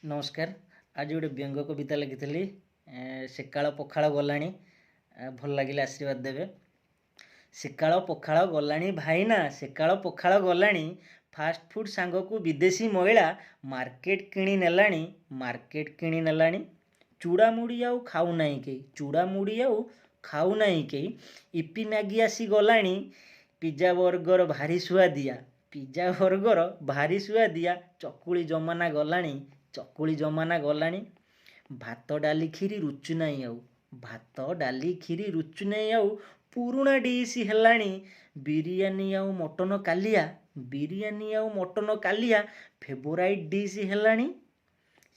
नमस्कार। आज गोटे व्यंग कविता लिखी सेकाल पखाल गलाणी भल लगे आशीर्वाद देवे। सेकाल पखाल गलाणी भाईना सेकाल पखाल गलाणी फास्ट फूड सांग को विदेशी महिला मार्केट किणी नेलाणी चूड़ामुड़ी आउ खाऊ नहीं कई चूड़ामुड़ी आउ खाऊ नहीं कई इपी मैगी आसी गलाणी पिज्जा बर्गर भारी सुआदिया पिज्जा बर्गर भारी सुआदिया चकुली जमाना गलाणी चकुली जमाना गलाणी भात डाली खीरी रुचु नहीं आउ भात डाली खीरी रुचु नहीं आउ पुरुणा डिश हेलाणी बिरियानी आउ मटन कालिया बिरियानी आउ मटन कालिया फेवराइट डिश हेलाणी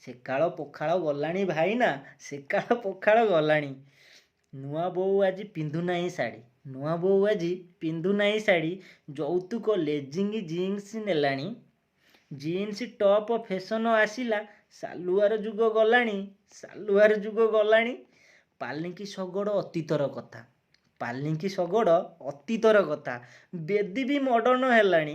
सेकाल पखाल गलाणी भाईना सेकाल पखाल गलाणी नुआ बोऊ आज पिंधु नहीं शाढ़ी नुआ बोऊ आज पिंधु नहीं शाढ़ी जौतुक लेजिंग जीन्स नेलाणी जीन्स टॉप फैशन आसिला सालुआर जुग गलाणी सालुआर जुग गलाणी पालिंकी शगड़ अतीतर कथा पालिंकी शगड़ अतीतर कथा बेदी भी मॉडर्न हेलाणी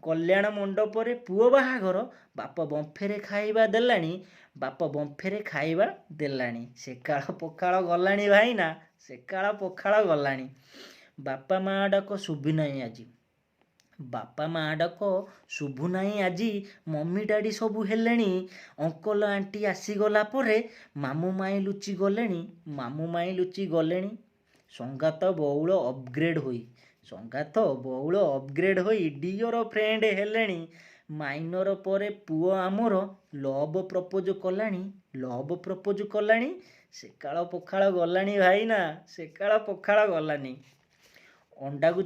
कल्याण मंडप रे पुओ बाहाघर बाप बंफेरे खाइबा देलाणी बाप बंफेरे खाइबा देलाणी सेकाल पखाल गलाणी भाईना सेकाल पखाल गलाणी बापा माँ डाक शुभी नहीं आज बापा माँ डाक शुभु नहीं आज मम्मी डैडी सबू हेलेणी अंकल आंटी आसीगला परे मामू माई लुचि गलेणी मामू माई लुचि गलेणी संगात बौल अपग्रेड होई संगात बौल अपग्रेड होई डियर फ्रेंड हेलेणी माइनर परे पुओ आमर लव प्रपोज कलाणी सेकाल पखाल गलाणी भाईना सेकाल पखाल गलाणी अंडा को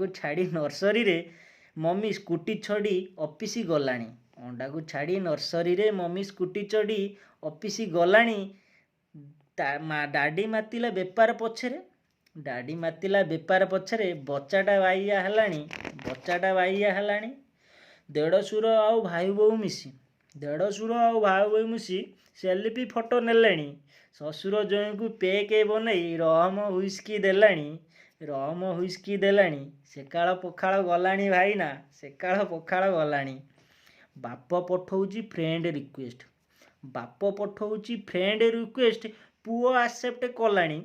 छाड़ी नर्सरी रे मम्मी स्कूटी छड़ी ऑफिस गलाणी अंडा को छाड़ी नर्सरी रे मम्मी स्कूटी चढ़ी ऑफिस गलाणी डाडी मातिला बेपार पछरे बच्चाटा बाइया हेलाणी देढ़शुर आउ भाई बोऊ मिसी सेल्फी फोटो नेलेणी ससुर जोई को पेके बनई रहम हुइस्की देलाणी सेकाल पखाल गलाणी भाईना सेकाल पखाल गलाणी बाप पठौची फ्रेंड रिक्वेस्ट पुओ आसेप्ट कलाणी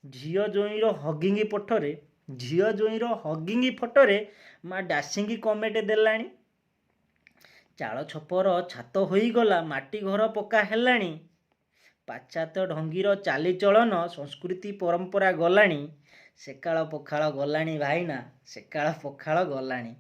झियो जोईर हगिंग फोटोरे माँ डासिंग कमेंट देलाणी चाल छपर छात होईगला माटी घर पक्का हेलाणी पाश्चात्य ढंगीर चालीचलन संस्कृति परंपरा गलाणी सेकाल पखाल गलाणी भाईना सेकाल पखाल गलाणी।